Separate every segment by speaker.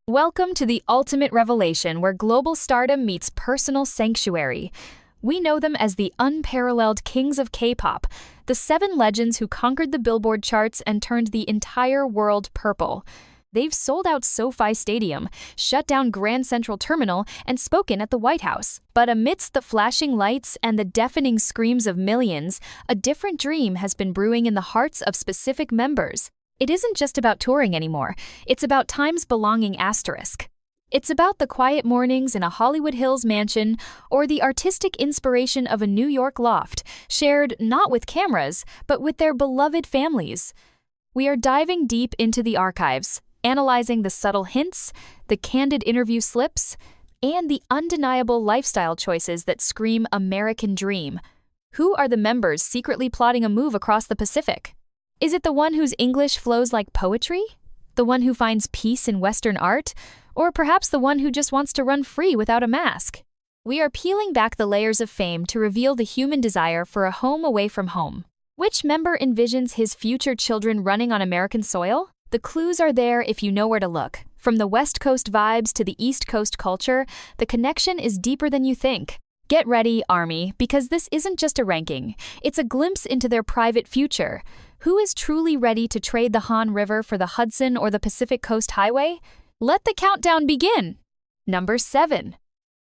Speaker 1: Welcome to the ultimate revelation where global stardom meets personal sanctuary. We know them as the unparalleled kings of K-pop, the seven legends who conquered the Billboard charts and turned the entire world purple. They've sold out SoFi Stadium, shut down Grand Central Terminal, and spoken at the White House. But amidst the flashing lights and the deafening screams of millions, a different dream has been brewing in the hearts of specific members. It isn't just about touring anymore, it's about time's belonging asterisk. It's about the quiet mornings in a Hollywood Hills mansion or the artistic inspiration of a New York loft, shared not with cameras, but with their beloved families. We are diving deep into the archives, analyzing the subtle hints, the candid interview slips, and the undeniable lifestyle choices that scream American dream. Who are the members secretly plotting a move across the Pacific? Is it the one whose English flows like poetry? The one who finds peace in Western art? Or perhaps the one who just wants to run free without a mask? We are peeling back the layers of fame to reveal the human desire for a home away from home. Which member envisions his future children running on American soil? The clues are there if you know where to look. From the West Coast vibes to the East Coast culture, the connection is deeper than you think. Get ready, Army, because this isn't just a ranking. It's a glimpse into their private future. Who is truly ready to trade the Han River for the Hudson or the Pacific Coast Highway? Let the countdown begin! Number 7.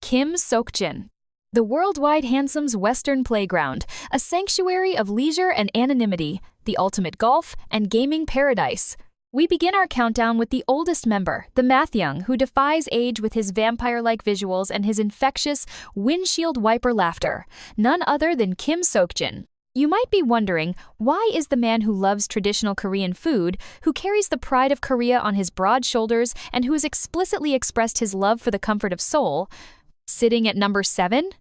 Speaker 1: Kim Seok-jin. The worldwide handsome's Western playground, a sanctuary of leisure and anonymity, the ultimate golf and gaming paradise. We begin our countdown with the oldest member, the Taehyung, who defies age with his vampire-like visuals and his infectious, windshield wiper laughter. None other than Kim Seok-jin. You might be wondering, why is the man who loves traditional Korean food, who carries the pride of Korea on his broad shoulders, and who has explicitly expressed his love for the comfort of Seoul, sitting at number 7?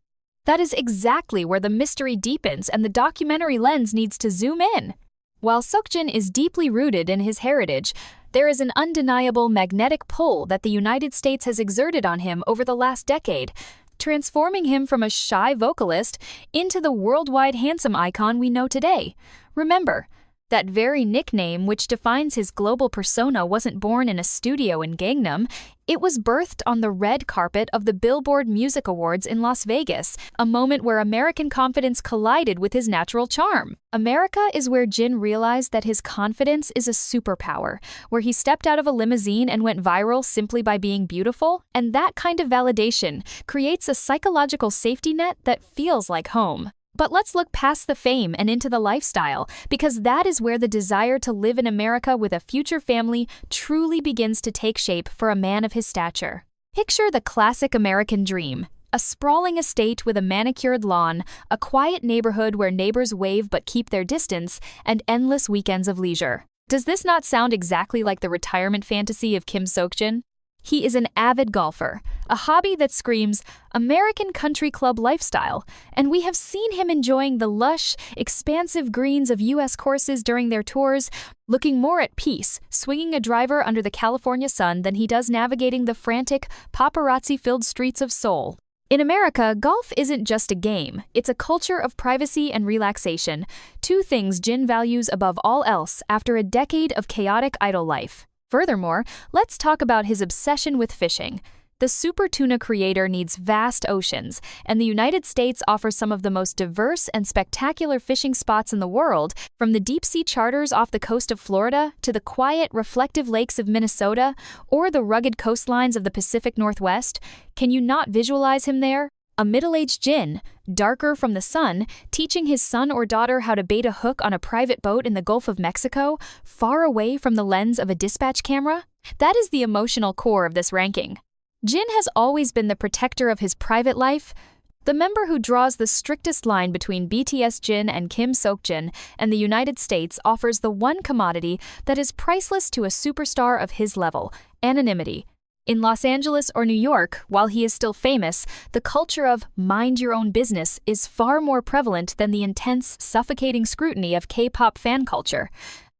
Speaker 1: That is exactly where the mystery deepens and the documentary lens needs to zoom in. While Seok-jin is deeply rooted in his heritage, there is an undeniable magnetic pull that the United States has exerted on him over the last decade, transforming him from a shy vocalist into the worldwide handsome icon we know today. Remember, that very nickname which defines his global persona wasn't born in a studio in Gangnam. It was birthed on the red carpet of the Billboard Music Awards in Las Vegas, a moment where American confidence collided with his natural charm. America is where Jin realized that his confidence is a superpower, where he stepped out of a limousine and went viral simply by being beautiful, and that kind of validation creates a psychological safety net that feels like home. But let's look past the fame and into the lifestyle, because that is where the desire to live in America with a future family truly begins to take shape for a man of his stature. Picture the classic American dream. A sprawling estate with a manicured lawn, a quiet neighborhood where neighbors wave but keep their distance, and endless weekends of leisure. Does this not sound exactly like the retirement fantasy of Kim Seok-jin? He is an avid golfer, a hobby that screams American country club lifestyle, and we have seen him enjoying the lush, expansive greens of U.S. courses during their tours, looking more at peace, swinging a driver under the California sun than he does navigating the frantic, paparazzi-filled streets of Seoul. In America, golf isn't just a game, it's a culture of privacy and relaxation, two things Jin values above all else after a decade of chaotic idle life. Furthermore, let's talk about his obsession with fishing. The super tuna creator needs vast oceans, and the United States offers some of the most diverse and spectacular fishing spots in the world, from the deep-sea charters off the coast of Florida to the quiet, reflective lakes of Minnesota or the rugged coastlines of the Pacific Northwest. Can you not visualize him there? A middle-aged Jin, darker from the sun, teaching his son or daughter how to bait a hook on a private boat in the Gulf of Mexico, far away from the lens of a dispatch camera? That is the emotional core of this ranking. Jin has always been the protector of his private life, the member who draws the strictest line between BTS Jin and Kim Seok-jin, and the United States offers the one commodity that is priceless to a superstar of his level: anonymity. In Los Angeles or New York, while he is still famous, the culture of mind your own business is far more prevalent than the intense, suffocating scrutiny of K-pop fan culture.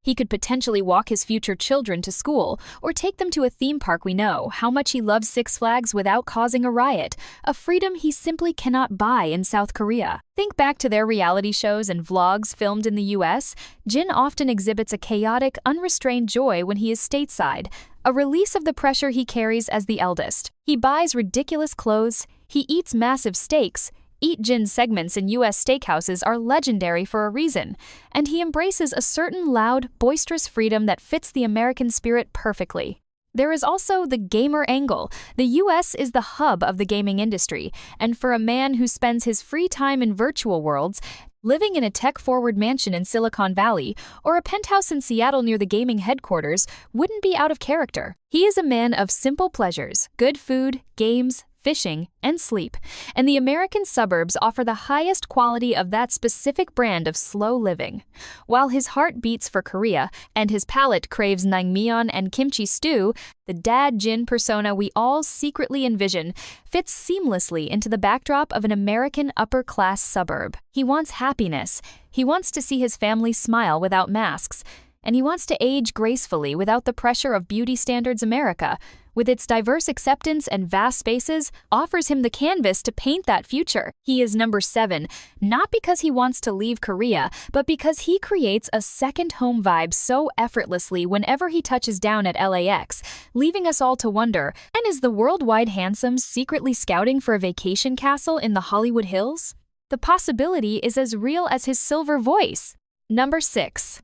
Speaker 1: He could potentially walk his future children to school or take them to a theme park. We know how much he loves Six Flags without causing a riot, a freedom he simply cannot buy in South Korea. Think back to their reality shows and vlogs filmed in the US. Jin often exhibits a chaotic, unrestrained joy when he is stateside, a release of the pressure he carries as the eldest. He buys ridiculous clothes, he eats massive steaks. Eat Jin segments in US steakhouses are legendary for a reason, and he embraces a certain loud, boisterous freedom that fits the American spirit perfectly. There is also the gamer angle. The US is the hub of the gaming industry, and for a man who spends his free time in virtual worlds, living in a tech-forward mansion in Silicon Valley or a penthouse in Seattle near the gaming headquarters wouldn't be out of character. He is a man of simple pleasures, good food, games, fishing, and sleep, and the American suburbs offer the highest quality of that specific brand of slow living. While his heart beats for Korea and his palate craves naengmyeon and kimchi stew, the dad Jin persona we all secretly envision fits seamlessly into the backdrop of an American upper-class suburb. He wants happiness, he wants to see his family smile without masks, and he wants to age gracefully without the pressure of beauty standards America, with its diverse acceptance and vast spaces, offers him the canvas to paint that future. He is number 7, not because he wants to leave Korea, but because he creates a second home vibe so effortlessly whenever he touches down at LAX, leaving us all to wonder, and is the worldwide handsome secretly scouting for a vacation castle in the Hollywood Hills? The possibility is as real as his silver voice. Number 6.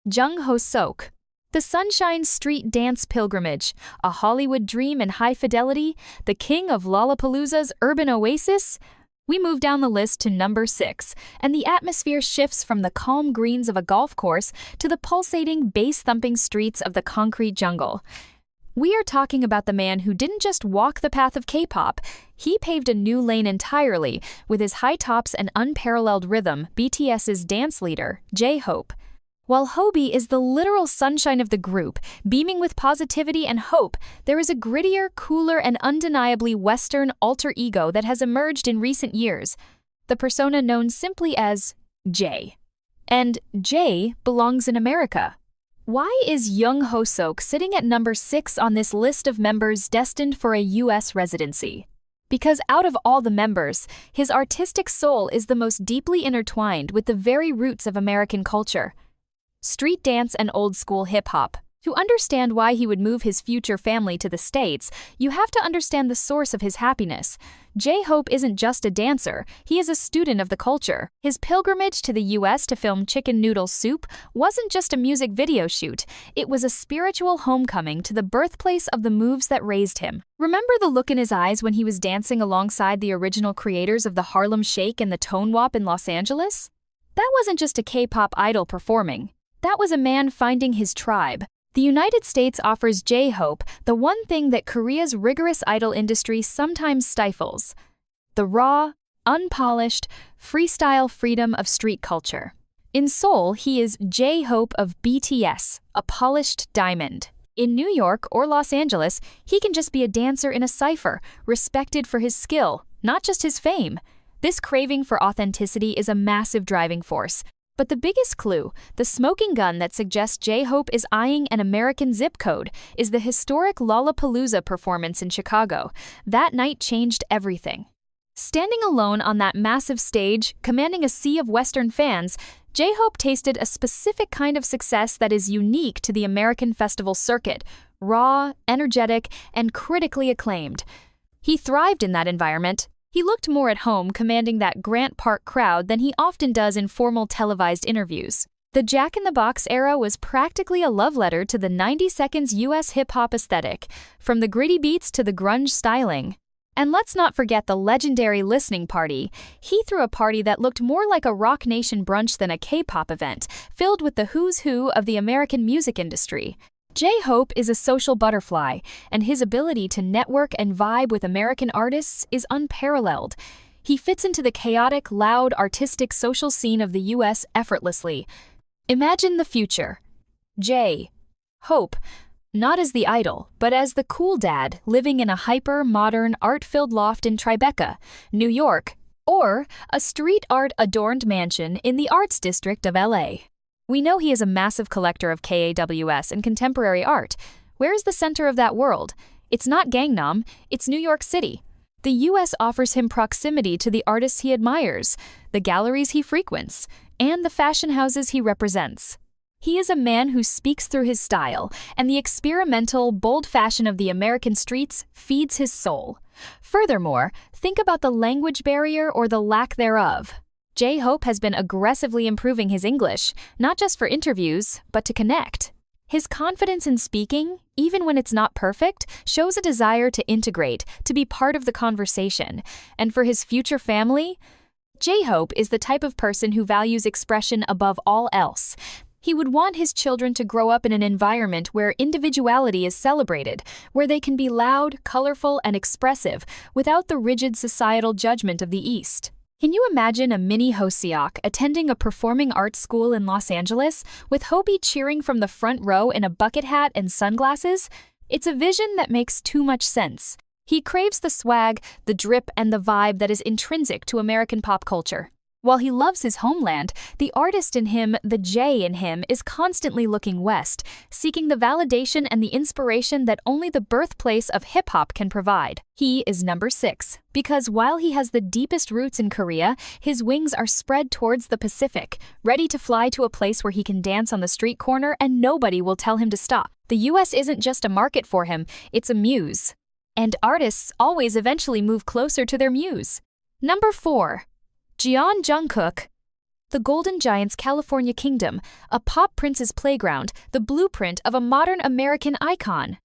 Speaker 1: Jung Ho-seok. The Sunshine Street Dance Pilgrimage, a Hollywood dream in high fidelity, the king of Lollapalooza's urban oasis? We move down the list to number 6, and the atmosphere shifts from the calm greens of a golf course to the pulsating, bass-thumping streets of the concrete jungle. We are talking about the man who didn't just walk the path of K-pop, he paved a new lane entirely with his high tops and unparalleled rhythm, BTS's dance leader, J-Hope. While Hobie is the literal sunshine of the group, beaming with positivity and hope, there is a grittier, cooler, and undeniably Western alter ego that has emerged in recent years, the persona known simply as J. And J belongs in America. Why is Jung Ho-seok sitting at number 6 on this list of members destined for a US residency? Because out of all the members, his artistic soul is the most deeply intertwined with the very roots of American culture. Street dance and old-school hip-hop. To understand why he would move his future family to the States, you have to understand the source of his happiness. J-Hope isn't just a dancer, he is a student of the culture. His pilgrimage to the US to film Chicken Noodle Soup wasn't just a music video shoot, it was a spiritual homecoming to the birthplace of the moves that raised him. Remember the look in his eyes when he was dancing alongside the original creators of the Harlem Shake and the Tone Wop in Los Angeles? That wasn't just a K-pop idol performing. That was a man finding his tribe. The United States offers J-Hope the one thing that Korea's rigorous idol industry sometimes stifles: the raw, unpolished, freestyle freedom of street culture. In Seoul, he is J-Hope of BTS, a polished diamond. In New York or Los Angeles, he can just be a dancer in a cypher, respected for his skill, not just his fame. This craving for authenticity is a massive driving force. But the biggest clue, the smoking gun that suggests J-Hope is eyeing an American zip code, is the historic Lollapalooza performance in Chicago. That night changed everything. Standing alone on that massive stage, commanding a sea of Western fans, J-Hope tasted a specific kind of success that is unique to the American festival circuit, raw, energetic, and critically acclaimed. He thrived in that environment. He looked more at home commanding that Grant Park crowd than he often does in formal televised interviews. The Jack in the Box era was practically a love letter to the 90 seconds US hip-hop aesthetic, from the gritty beats to the grunge styling. And let's not forget the legendary listening party. He threw a party that looked more like a Rock Nation brunch than a K-pop event, filled with the who's who of the American music industry. J-Hope is a social butterfly, and his ability to network and vibe with American artists is unparalleled. He fits into the chaotic, loud, artistic social scene of the US effortlessly. Imagine the future. J-Hope, not as the idol, but as the cool dad living in a hyper-modern, art-filled loft in Tribeca, New York, or a street art-adorned mansion in the arts district of LA. We know he is a massive collector of KAWS and contemporary art. Where is the center of that world? It's not Gangnam, it's New York City. The US offers him proximity to the artists he admires, the galleries he frequents, and the fashion houses he represents. He is a man who speaks through his style, and the experimental, bold fashion of the American streets feeds his soul. Furthermore, think about the language barrier or the lack thereof. J-Hope has been aggressively improving his English, not just for interviews, but to connect. His confidence in speaking, even when it's not perfect, shows a desire to integrate, to be part of the conversation. And for his future family, J-Hope is the type of person who values expression above all else. He would want his children to grow up in an environment where individuality is celebrated, where they can be loud, colorful, and expressive without the rigid societal judgment of the East. Can you imagine a mini Ho-seok attending a performing arts school in Los Angeles, with Hobie cheering from the front row in a bucket hat and sunglasses? It's a vision that makes too much sense. He craves the swag, the drip, and the vibe that is intrinsic to American pop culture. While he loves his homeland, the artist in him, the J in him, is constantly looking west, seeking the validation and the inspiration that only the birthplace of hip-hop can provide. He is number 6, because while he has the deepest roots in Korea, his wings are spread towards the Pacific, ready to fly to a place where he can dance on the street corner and nobody will tell him to stop. The US isn't just a market for him, it's a muse. And artists always eventually move closer to their muse. Number 4. Jeon Jung-kook. The Golden Giant's California Kingdom, a pop prince's playground, the blueprint of a modern American icon.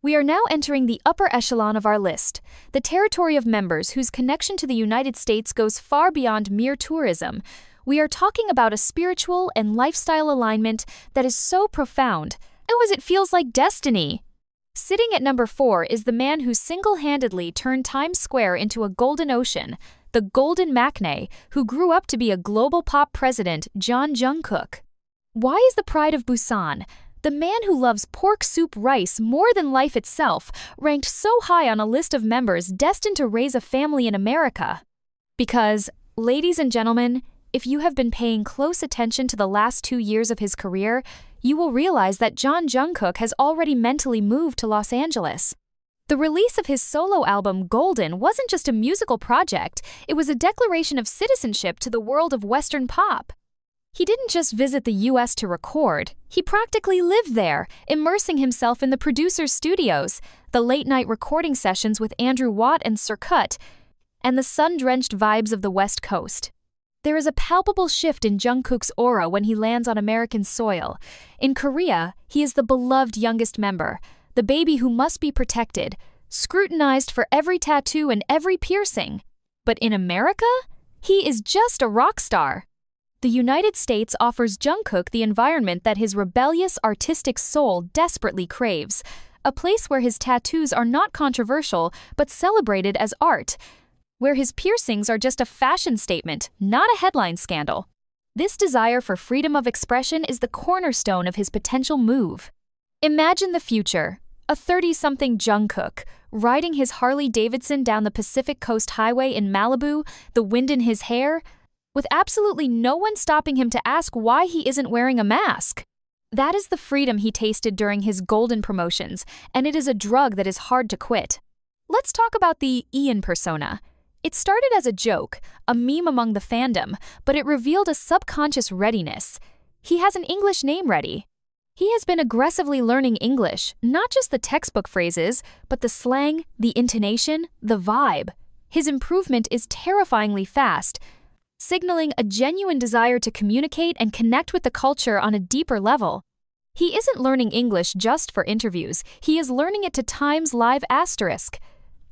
Speaker 1: We are now entering the upper echelon of our list, the territory of members whose connection to the United States goes far beyond mere tourism. We are talking about a spiritual and lifestyle alignment that is so profound, it feels like destiny. Sitting at number 4 is the man who single-handedly turned Times Square into a golden ocean, the Golden Matinee, who grew up to be a global pop president, Jeon Jung-kook. Why is the pride of Busan, the man who loves pork soup rice more than life itself, ranked so high on a list of members destined to raise a family in America? Because, ladies and gentlemen, if you have been paying close attention to the last 2 years of his career, you will realize that Jeon Jung-kook has already mentally moved to Los Angeles. The release of his solo album Golden wasn't just a musical project, it was a declaration of citizenship to the world of Western pop. He didn't just visit the US to record, he practically lived there, immersing himself in the producer's studios, the late-night recording sessions with Andrew Watt and Seok-jin, and the sun-drenched vibes of the West Coast. There is a palpable shift in Jungkook's aura when he lands on American soil. In Korea, he is the beloved youngest member, the baby who must be protected, scrutinized for every tattoo and every piercing. But in America, he is just a rock star. The United States offers Jungkook the environment that his rebellious artistic soul desperately craves, a place where his tattoos are not controversial but celebrated as art, where his piercings are just a fashion statement, not a headline scandal. This desire for freedom of expression is the cornerstone of his potential move. Imagine the future. A 30-something Jungkook, riding his Harley-Davidson down the Pacific Coast Highway in Malibu, the wind in his hair, with absolutely no one stopping him to ask why he isn't wearing a mask. That is the freedom he tasted during his Golden promotions, and it is a drug that is hard to quit. Let's talk about the Ian persona. It started as a joke, a meme among the fandom, but it revealed a subconscious readiness. He has an English name ready. He has been aggressively learning English, not just the textbook phrases, but the slang, the intonation, the vibe. His improvement is terrifyingly fast, signaling a genuine desire to communicate and connect with the culture on a deeper level. He isn't learning English just for interviews, he is learning it to Times Live asterisk.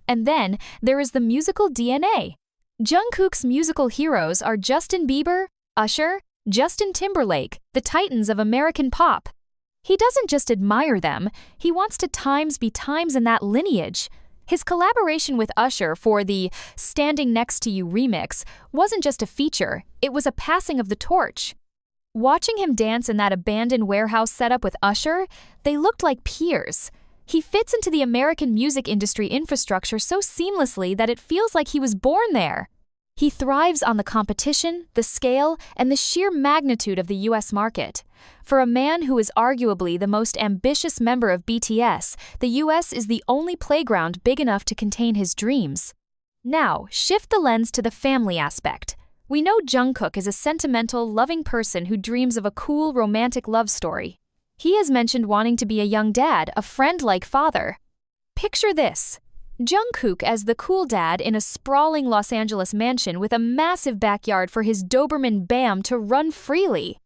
Speaker 1: And then there is the musical DNA. Jungkook's musical heroes are Justin Bieber, Usher, Justin Timberlake, the titans of American pop. He doesn't just admire them, he wants to be times in that lineage. His collaboration with Usher for the Standing Next to You remix wasn't just a feature, it was a passing of the torch. Watching him dance in that abandoned warehouse setup with Usher, they looked like peers. He fits into the American music industry infrastructure so seamlessly that it feels like he was born there. He thrives on the competition, the scale, and the sheer magnitude of the US market. For a man who is arguably the most ambitious member of BTS, the US is the only playground big enough to contain his dreams. Now, shift the lens to the family aspect. We know Jungkook is a sentimental, loving person who dreams of a cool, romantic love story. He has mentioned wanting to be a young dad, a friend-like father. Picture this. Jungkook as the cool dad in a sprawling Los Angeles mansion with a massive backyard for his Doberman Bam to run freely.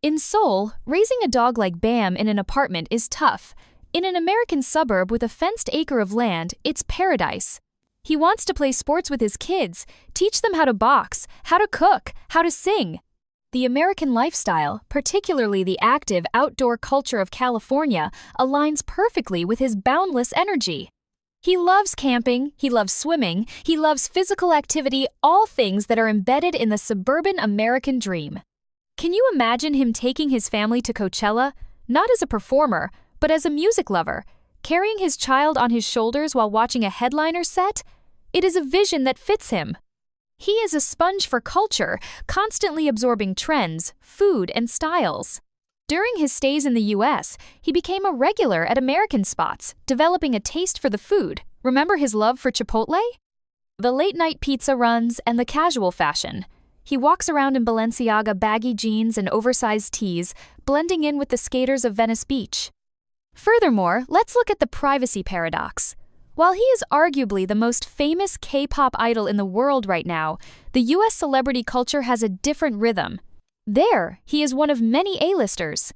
Speaker 1: In Seoul, raising a dog like Bam in an apartment is tough. In an American suburb with a fenced acre of land, it's paradise. He wants to play sports with his kids, teach them how to box, how to cook, how to sing. The American lifestyle, particularly the active outdoor culture of California, aligns perfectly with his boundless energy. He loves camping, he loves swimming, he loves physical activity, all things that are embedded in the suburban American dream. Can you imagine him taking his family to Coachella, not as a performer, but as a music lover, carrying his child on his shoulders while watching a headliner set? It is a vision that fits him. He is a sponge for culture, constantly absorbing trends, food, and styles. During his stays in the US, he became a regular at American spots, developing a taste for the food. Remember his love for Chipotle? The late-night pizza runs and the casual fashion. He walks around in Balenciaga baggy jeans and oversized tees, blending in with the skaters of Venice Beach. Furthermore, let's look at the privacy paradox. While he is arguably the most famous K-pop idol in the world right now, the US celebrity culture has a different rhythm. There, he is one of many A-listers.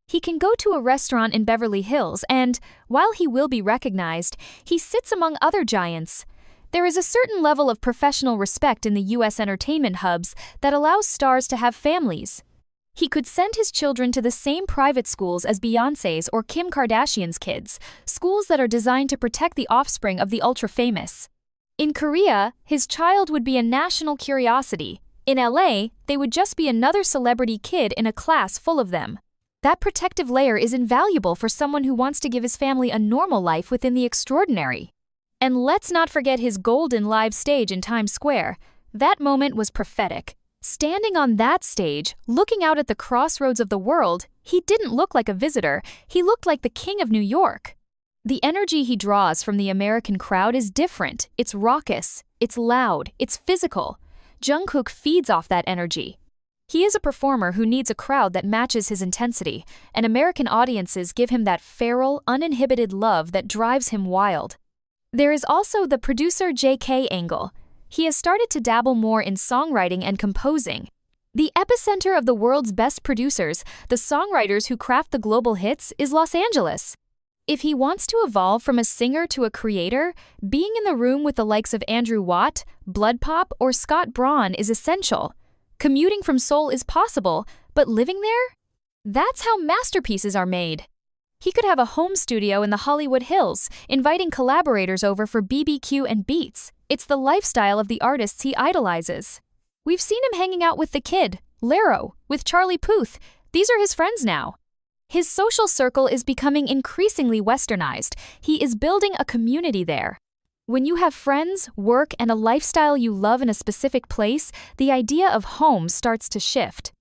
Speaker 1: He can go to a restaurant in Beverly Hills and, while he will be recognized, he sits among other giants. There is a certain level of professional respect in the US entertainment hubs that allows stars to have families. He could send his children to the same private schools as Beyoncé's or Kim Kardashian's kids, schools that are designed to protect the offspring of the ultra-famous. In Korea, his child would be a national curiosity. In LA, they would just be another celebrity kid in a class full of them. That protective layer is invaluable for someone who wants to give his family a normal life within the extraordinary. And let's not forget his golden live stage in Times Square. That moment was prophetic. Standing on that stage, looking out at the crossroads of the world, he didn't look like a visitor, he looked like the king of New York. The energy he draws from the American crowd is different. It's raucous, it's loud, it's physical. Jungkook feeds off that energy. He is a performer who needs a crowd that matches his intensity, and American audiences give him that feral, uninhibited love that drives him wild. There is also the producer JK angle. He has started to dabble more in songwriting and composing. The epicenter of the world's best producers, the songwriters who craft the global hits, is Los Angeles. If he wants to evolve from a singer to a creator, being in the room with the likes of Andrew Watt, Blood Pop, or Scott Braun is essential. Commuting from Seoul is possible, but living there? That's how masterpieces are made. He could have a home studio in the Hollywood Hills, inviting collaborators over for BBQ and beats. It's the lifestyle of the artists he idolizes. We've seen him hanging out with The Kid, Laro, with Charlie Puth. These are his friends now. His social circle is becoming increasingly westernized. He is building a community there. When you have friends, work, and a lifestyle you love in a specific place, the idea of home starts to shift.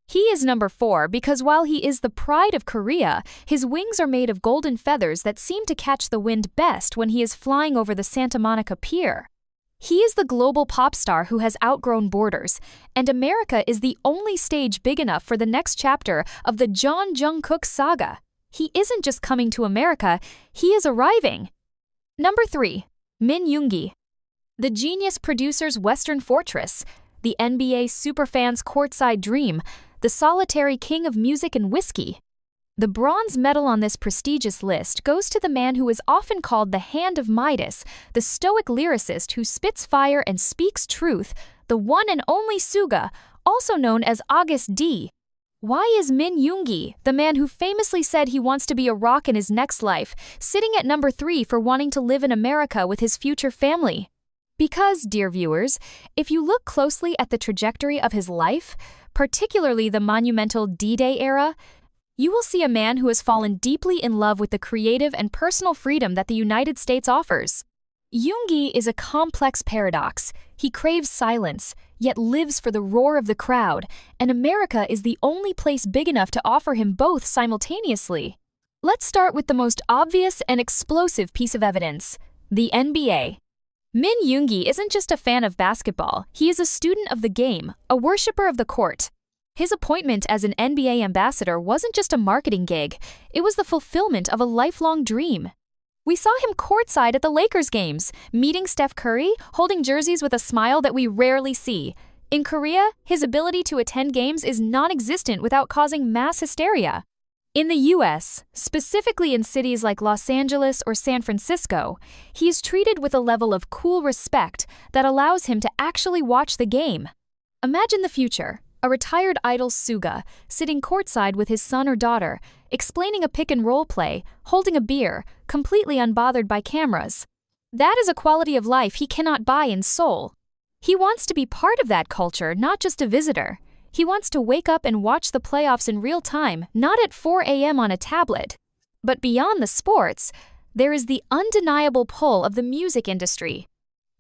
Speaker 1: He is number 4 because while he is the pride of Korea, his wings are made of golden feathers that seem to catch the wind best when he is flying over the Santa Monica Pier. He is the global pop star who has outgrown borders, and America is the only stage big enough for the next chapter of the Jeon Jung-kook saga. He isn't just coming to America, he is arriving. Number 3. Min Yoon-gi. The genius producer's Western fortress, the NBA superfan's courtside dream, the solitary king of music and whiskey. The bronze medal on this prestigious list goes to the man who is often called the Hand of Midas, the stoic lyricist who spits fire and speaks truth, the one and only Suga, also known as August D. Why is Min Yoon-gi, the man who famously said he wants to be a rock in his next life, sitting at number 3 for wanting to live in America with his future family? Because, dear viewers, if you look closely at the trajectory of his life, particularly the monumental D-Day era, you will see a man who has fallen deeply in love with the creative and personal freedom that the United States offers. Yoon-gi is a complex paradox. He craves silence, yet lives for the roar of the crowd, and America is the only place big enough to offer him both simultaneously. Let's start with the most obvious and explosive piece of evidence, the NBA. Min Yoon-gi isn't just a fan of basketball, he is a student of the game, a worshiper of the court. His appointment as an NBA ambassador wasn't just a marketing gig, it was the fulfillment of a lifelong dream. We saw him courtside at the Lakers games, meeting Steph Curry, holding jerseys with a smile that we rarely see. In Korea, his ability to attend games is non-existent without causing mass hysteria. In the US, specifically in cities like Los Angeles or San Francisco, he is treated with a level of cool respect that allows him to actually watch the game. Imagine the future, a retired idol Suga, sitting courtside with his son or daughter, explaining a pick-and-roll play, holding a beer, completely unbothered by cameras. That is a quality of life he cannot buy in Seoul. He wants to be part of that culture, not just a visitor. He wants to wake up and watch the playoffs in real time, not at 4 a.m. on a tablet. But beyond the sports, there is the undeniable pull of the music industry.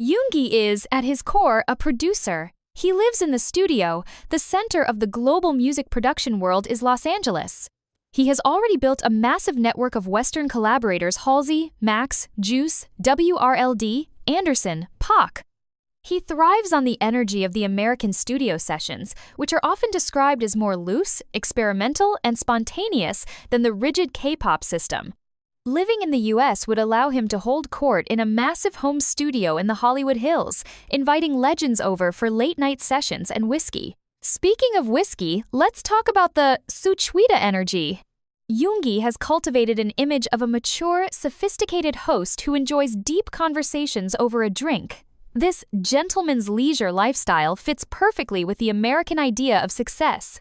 Speaker 1: Yoon-gi is, at his core, a producer. He lives in the studio. The center of the global music production world is Los Angeles. He has already built a massive network of Western collaborators: Halsey, Max, Juice, WRLD, Anderson, Pac. He thrives on the energy of the American studio sessions, which are often described as more loose, experimental, and spontaneous than the rigid K-pop system. Living in the US would allow him to hold court in a massive home studio in the Hollywood Hills, inviting legends over for late-night sessions and whiskey. Speaking of whiskey, let's talk about the Suchwita energy. Yoon-gi has cultivated an image of a mature, sophisticated host who enjoys deep conversations over a drink. This gentleman's leisure lifestyle fits perfectly with the American idea of success.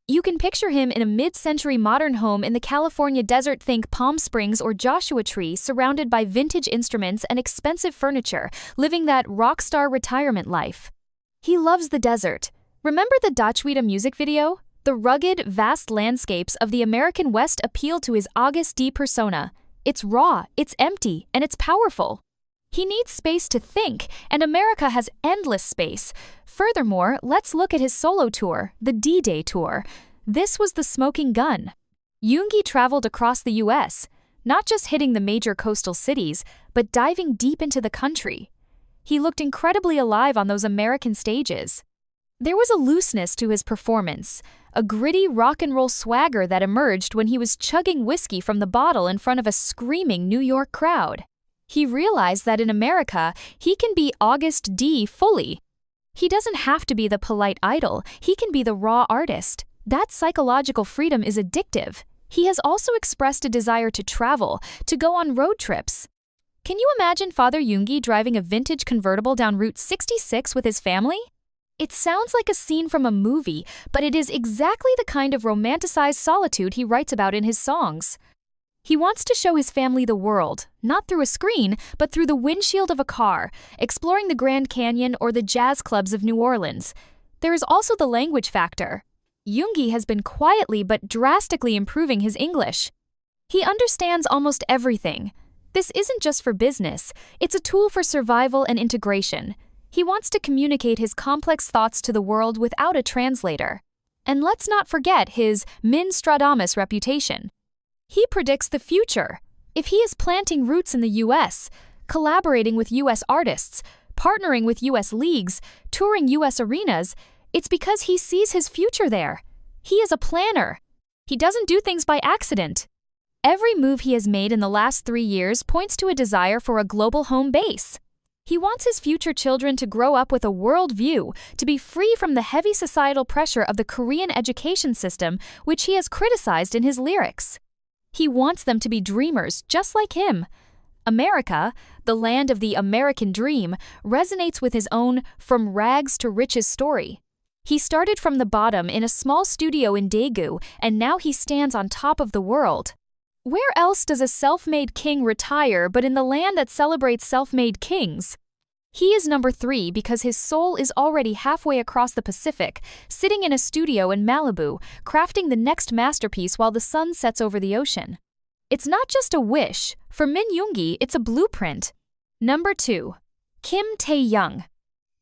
Speaker 1: You can picture him in a mid-century modern home in the California desert. Think Palm Springs or Joshua Tree, surrounded by vintage instruments and expensive furniture, living that rock star retirement life. He loves the desert. Remember the Dachwita music video? The rugged, vast landscapes of the American West appeal to his August D persona. It's raw, it's empty, and it's powerful. He needs space to think, and America has endless space. Furthermore, let's look at his solo tour, the D-Day tour. This was the smoking gun. Yoon-gi traveled across the US, not just hitting the major coastal cities, but diving deep into the country. He looked incredibly alive on those American stages. There was a looseness to his performance, a gritty rock and roll swagger that emerged when he was chugging whiskey from the bottle in front of a screaming New York crowd. He realized that in America, he can be August D fully. He doesn't have to be the polite idol, he can be the raw artist. That psychological freedom is addictive. He has also expressed a desire to travel, to go on road trips. Can you imagine Father Yoon-gi driving a vintage convertible down Route 66 with his family? It sounds like a scene from a movie, but it is exactly the kind of romanticized solitude he writes about in his songs. He wants to show his family the world, not through a screen, but through the windshield of a car, exploring the Grand Canyon or the jazz clubs of New Orleans. There is also the language factor. Yoon-gi has been quietly but drastically improving his English. He understands almost everything. This isn't just for business, it's a tool for survival and integration. He wants to communicate his complex thoughts to the world without a translator. And let's not forget his Min-Stradamus reputation. He predicts the future. If he is planting roots in the US, collaborating with US artists, partnering with US leagues, touring US arenas, it's because he sees his future there. He is a planner. He doesn't do things by accident. Every move he has made in the last 3 years points to a desire for a global home base. He wants his future children to grow up with a world view, to be free from the heavy societal pressure of the Korean education system, which he has criticized in his lyrics. He wants them to be dreamers just like him. America, the land of the American dream, resonates with his own from rags to riches story. He started from the bottom in a small studio in Daegu, and now he stands on top of the world. Where else does a self-made king retire but in the land that celebrates self-made kings? He is number 3 because his soul is already halfway across the Pacific, sitting in a studio in Malibu, crafting the next masterpiece while the sun sets over the ocean. It's not just a wish. For Min Yoon-gi, it's a blueprint. Number 2. Kim Tae-hyung.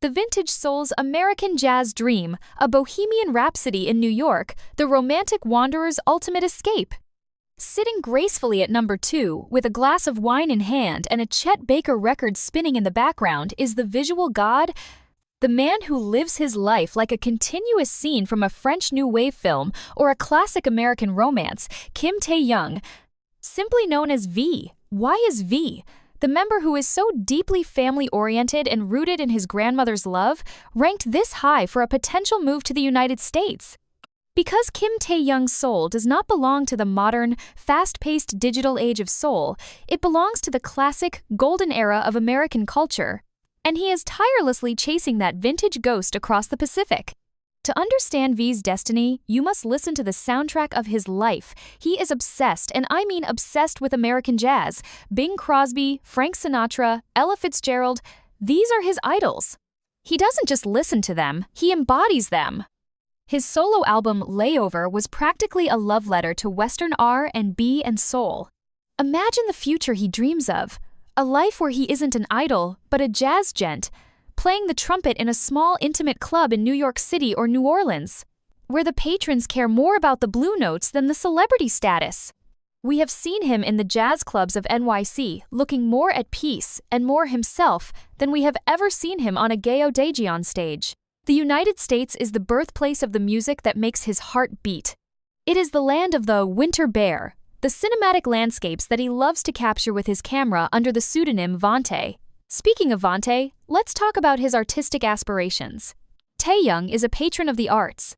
Speaker 1: The vintage soul's American jazz dream, a bohemian rhapsody in New York, the romantic wanderer's ultimate escape. Sitting gracefully at number 2, with a glass of wine in hand and a Chet Baker record spinning in the background, is the visual god, the man who lives his life like a continuous scene from a French New Wave film or a classic American romance, Kim Tae-hyung, simply known as V. Why is V, the member who is so deeply family-oriented and rooted in his grandmother's love, ranked this high for a potential move to the United States? Because Kim Tae-hyung's soul does not belong to the modern, fast-paced digital age of Seoul, it belongs to the classic, golden era of American culture. And he is tirelessly chasing that vintage ghost across the Pacific. To understand V's destiny, you must listen to the soundtrack of his life. He is obsessed, and I mean obsessed with American jazz. Bing Crosby, Frank Sinatra, Ella Fitzgerald, these are his idols. He doesn't just listen to them, he embodies them. His solo album, Layover, was practically a love letter to Western R&B and soul. Imagine the future he dreams of. A life where he isn't an idol, but a jazz gent, playing the trumpet in a small, intimate club in New York City or New Orleans, where the patrons care more about the blue notes than the celebrity status. We have seen him in the jazz clubs of NYC, looking more at peace and more himself than we have ever seen him on a Gayo Daejeon stage. The United States is the birthplace of the music that makes his heart beat. It is the land of the winter bear, the cinematic landscapes that he loves to capture with his camera under the pseudonym Vante. Speaking of Vante, let's talk about his artistic aspirations. Taehyung is a patron of the arts.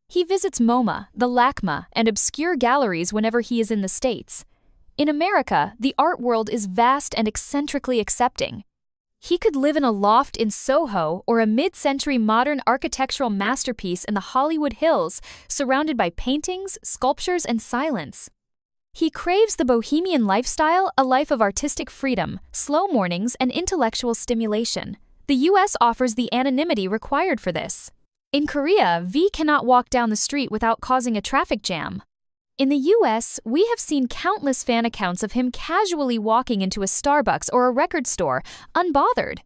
Speaker 1: He visits MoMA, the LACMA, and obscure galleries whenever he is in the States. In America, the art world is vast and eccentrically accepting. He could live in a loft in Soho or a mid-century modern architectural masterpiece in the Hollywood Hills, surrounded by paintings, sculptures, and silence. He craves the bohemian lifestyle, a life of artistic freedom, slow mornings, and intellectual stimulation. The US offers the anonymity required for this. In Korea, V cannot walk down the street without causing a traffic jam. In the US, we have seen countless fan accounts of him casually walking into a Starbucks or a record store, unbothered.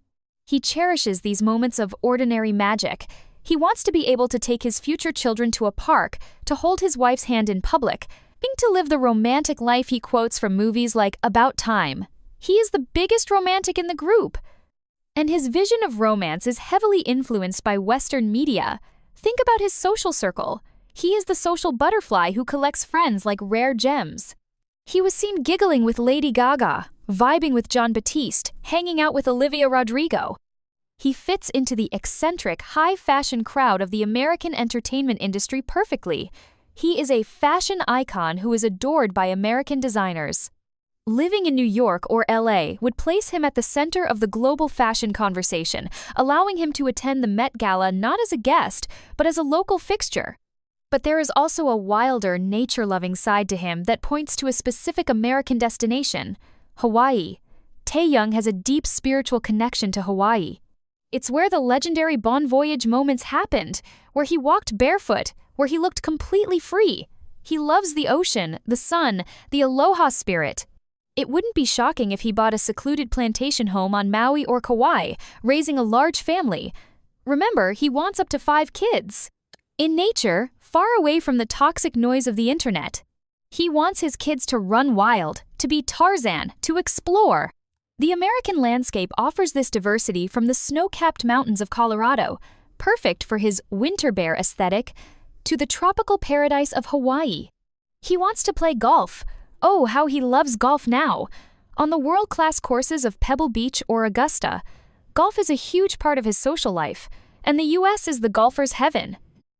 Speaker 1: He cherishes these moments of ordinary magic. He wants to be able to take his future children to a park, to hold his wife's hand in public, to live the romantic life he quotes from movies like About Time. He is the biggest romantic in the group. And his vision of romance is heavily influenced by Western media. Think about his social circle. He is the social butterfly who collects friends like rare gems. He was seen giggling with Lady Gaga, vibing with Jon Batiste, hanging out with Olivia Rodrigo. He fits into the eccentric, high-fashion crowd of the American entertainment industry perfectly. He is a fashion icon who is adored by American designers. Living in New York or LA would place him at the center of the global fashion conversation, allowing him to attend the Met Gala not as a guest, but as a local fixture. But there is also a wilder, nature-loving side to him that points to a specific American destination, Hawaii. Taehyung has a deep spiritual connection to Hawaii. It's where the legendary Bon Voyage moments happened, where he walked barefoot, where he looked completely free. He loves the ocean, the sun, the aloha spirit. It wouldn't be shocking if he bought a secluded plantation home on Maui or Kauai, raising a large family. Remember, he wants up to 5 kids. In nature, far away from the toxic noise of the internet. He wants his kids to run wild, to be Tarzan, to explore. The American landscape offers this diversity from the snow-capped mountains of Colorado, perfect for his winter bear aesthetic, to the tropical paradise of Hawaii. He wants to play golf. Oh, how he loves golf now! On the world-class courses of Pebble Beach or Augusta, golf is a huge part of his social life, and the US is the golfer's heaven.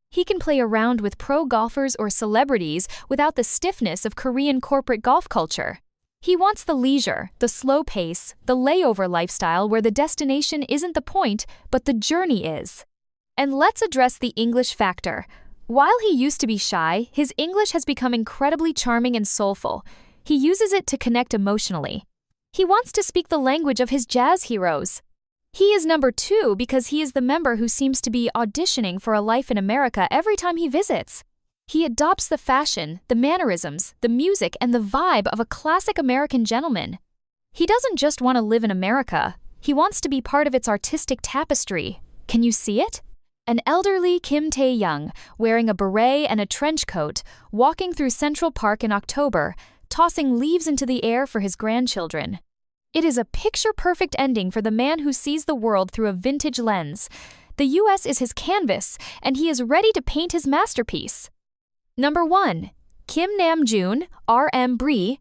Speaker 1: He can play around with pro golfers or celebrities without the stiffness of Korean corporate golf culture. He wants the leisure, the slow pace, the layover lifestyle where the destination isn't the point, but the journey is. And let's address the English factor. While he used to be shy, his English has become incredibly charming and soulful. He uses it to connect emotionally. He wants to speak the language of his jazz heroes. He is number 2 because he is the member who seems to be auditioning for a life in America every time he visits. He adopts the fashion, the mannerisms, the music, and the vibe of a classic American gentleman. He doesn't just want to live in America. He wants to be part of its artistic tapestry. Can you see it? An elderly Kim Tae-hyung, wearing a beret and a trench coat, walking through Central Park in October, tossing leaves into the air for his grandchildren. It is a picture-perfect ending for the man who sees the world through a vintage lens. The US is his canvas, and he is ready to paint his masterpiece. Number 1. Kim Namjoon, R.M. Bree.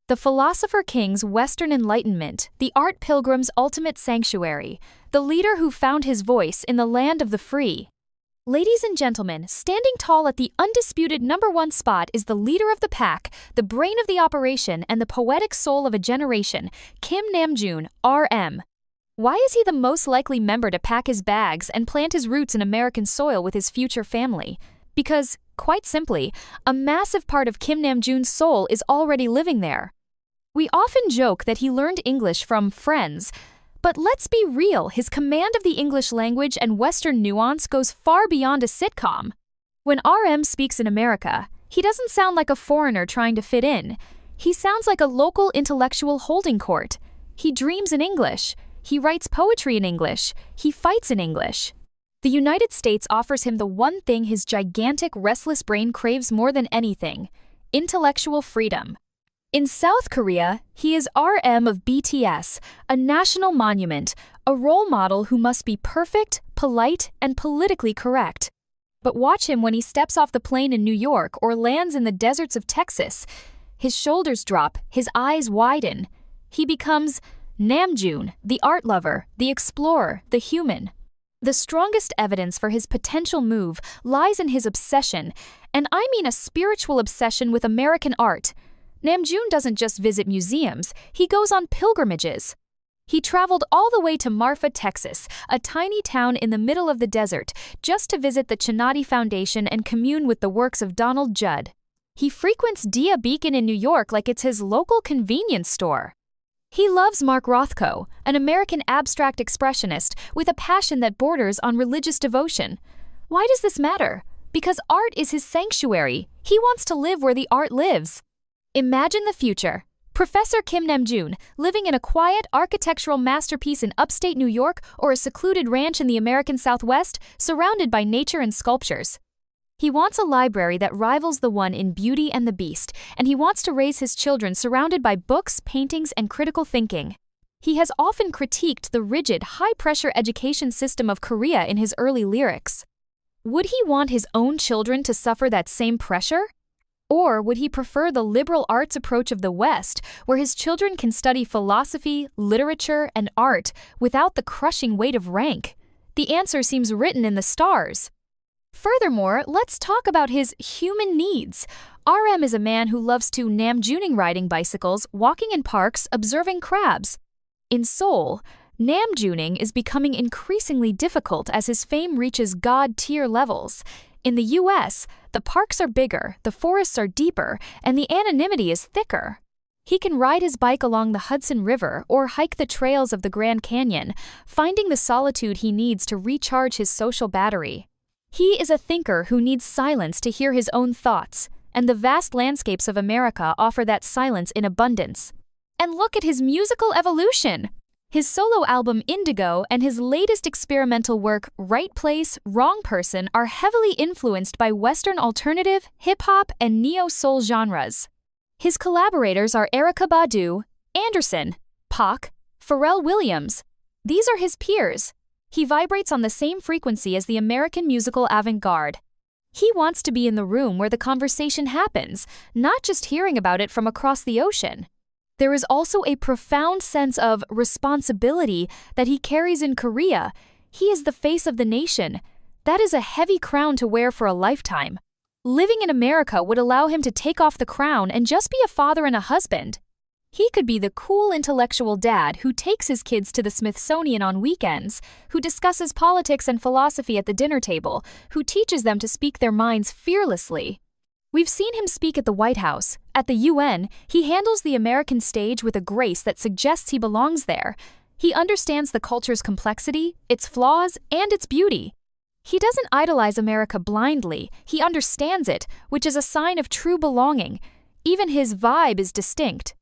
Speaker 1: The Philosopher King's Western Enlightenment, the art pilgrim's ultimate sanctuary, the leader who found his voice in the land of the free. Ladies and gentlemen, standing tall at the undisputed number 1 spot is the leader of the pack, the brain of the operation, and the poetic soul of a generation, Kim Namjoon, R.M. Why is he the most likely member to pack his bags and plant his roots in American soil with his future family? Because, quite simply, a massive part of Kim Namjoon's soul is already living there. We often joke that he learned English from Friends, but let's be real, his command of the English language and Western nuance goes far beyond a sitcom. When RM speaks in America, he doesn't sound like a foreigner trying to fit in. He sounds like a local intellectual holding court. He dreams in English. He writes poetry in English. He fights in English. The United States offers him the one thing his gigantic, restless brain craves more than anything: intellectual freedom. In South Korea, he is RM of BTS, a national monument, a role model who must be perfect, polite, and politically correct. But watch him when he steps off the plane in New York or lands in the deserts of Texas. His shoulders drop, his eyes widen. He becomes Namjoon, the art lover, the explorer, the human. The strongest evidence for his potential move lies in his obsession, and I mean a spiritual obsession with American art. Namjoon doesn't just visit museums, he goes on pilgrimages. He traveled all the way to Marfa, Texas, a tiny town in the middle of the desert, just to visit the Chinati Foundation and commune with the works of Donald Judd. He frequents Dia Beacon in New York like it's his local convenience store. He loves Mark Rothko, an American abstract expressionist with a passion that borders on religious devotion. Why does this matter? Because art is his sanctuary. He wants to live where the art lives. Imagine the future. Professor Kim Namjoon living in a quiet architectural masterpiece in upstate New York or a secluded ranch in the American Southwest, surrounded by nature and sculptures. He wants a library that rivals the one in Beauty and the Beast, and he wants to raise his children surrounded by books, paintings, and critical thinking. He has often critiqued the rigid, high-pressure education system of Korea in his early lyrics. Would he want his own children to suffer that same pressure? Or would he prefer the liberal arts approach of the West, where his children can study philosophy, literature, and art without the crushing weight of rank? The answer seems written in the stars. Furthermore, let's talk about his human needs. RM is a man who loves to Namjooning riding bicycles, walking in parks, observing crabs. In Seoul, Namjooning is becoming increasingly difficult as his fame reaches God-tier levels. In the US, the parks are bigger, the forests are deeper, and the anonymity is thicker. He can ride his bike along the Hudson River or hike the trails of the Grand Canyon, finding the solitude he needs to recharge his social battery. He is a thinker who needs silence to hear his own thoughts, and the vast landscapes of America offer that silence in abundance. And look at his musical evolution! His solo album Indigo and his latest experimental work Right Place, Wrong Person are heavily influenced by Western alternative, hip-hop, and neo-soul genres. His collaborators are Erykah Badu, Anderson, Pac, Pharrell Williams. These are his peers. He vibrates on the same frequency as the American musical avant-garde. He wants to be in the room where the conversation happens, not just hearing about it from across the ocean. There is also a profound sense of responsibility that he carries in Korea. He is the face of the nation. That is a heavy crown to wear for a lifetime. Living in America would allow him to take off the crown and just be a father and a husband. He could be the cool intellectual dad who takes his kids to the Smithsonian on weekends, who discusses politics and philosophy at the dinner table, who teaches them to speak their minds fearlessly. We've seen him speak at the White House. At the UN, he handles the American stage with a grace that suggests he belongs there. He understands the culture's complexity, its flaws, and its beauty. He doesn't idolize America blindly, he understands it, which is a sign of true belonging. Even his vibe is distinct.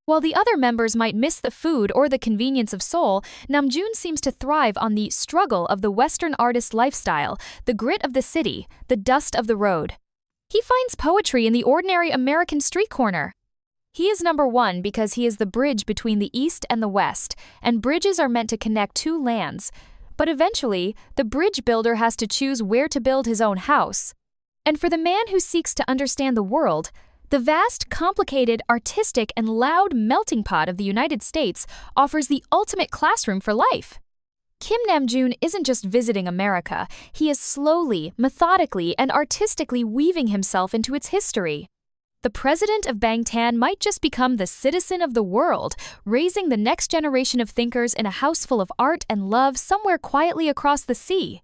Speaker 1: While the other members might miss the food or the convenience of Seoul, Namjoon seems to thrive on the struggle of the Western artist lifestyle, the grit of the city, the dust of the road. He finds poetry in the ordinary American street corner. He is number one because he is the bridge between the East and the West, and bridges are meant to connect two lands. But eventually, the bridge builder has to choose where to build his own house. And for the man who seeks to understand the world, the vast, complicated, artistic, and loud melting pot of the United States offers the ultimate classroom for life. Kim Namjoon isn't just visiting America, he is slowly, methodically, and artistically weaving himself into its history. The president of Bangtan might just become the citizen of the world, raising the next generation of thinkers in a house full of art and love somewhere quietly across the sea.